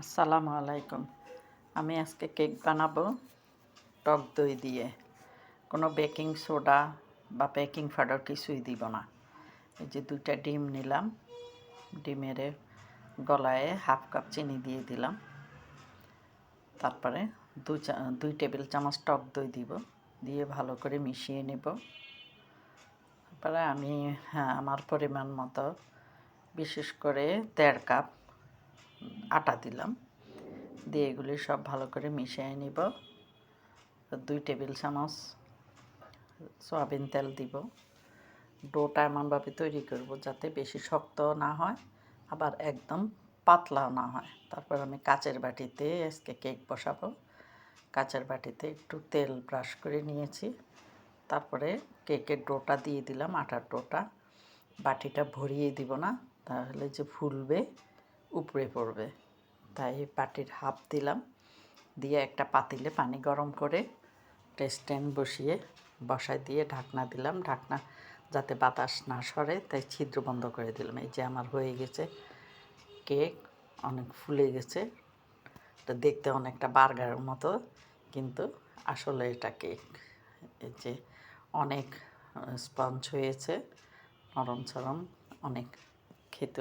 আসসালামু আলাইকুম। আমি আজকে কেক বানাবো টক দই দিয়ে। কোনো বেকিং সোডা বা বেকিং পাউডার কিছুই দিব না। এই যে 2টা ডিম নিলাম, ডিমের গলায় হাফ কাপ চিনি দিয়ে দিলাম। তারপরে 2 টেবিল চামচ টক দই দিব, দিয়ে ভালো করে মিশিয়ে নেব। তারপরে আমি আমার পরিমাণ মতো বিশেষ করে 1.5 কাপ আটা দিলাম, দিয়ে এগুলি সব ভালো করে মিশিয়ে নিব। 2 টেবিল চামচ সয়াবিন তেল দিব। ডোটা এমনভাবে তৈরি করব যাতে বেশি শক্ত না হয়, আবার একদম পাতলাও না হয়। তারপর আমি কাচের বাটিতে আজকে কেক বসাবো। কাচের বাটিতে একটু তেল ব্রাশ করে নিয়েছি। তারপরে কেকের ডোটা দিয়ে দিলাম, আটার ডোটা। বাটিটা ভরিয়ে দিব না, তাহলে যে ফুলবে উপড়ে পড়বে। তাই বাটির হাফ দিলাম, দিয়ে একটা পাতিলে পানি গরম করে স্ট্যান্ড বসায় দিয়ে ঢাকনা দিলাম। ঢাকনা যাতে বাতাস না সরে তাই ছিদ্র বন্ধ করে দিলাম। এই যে আমার হয়ে গেছে কেক, অনেক ফুলে গেছে। এটা দেখতে অনেকটা বার্গারের মতো, কিন্তু আসলে এটা কেক। এই যে অনেক স্পঞ্জ হয়েছে, নরম সরম, অনেক খেতে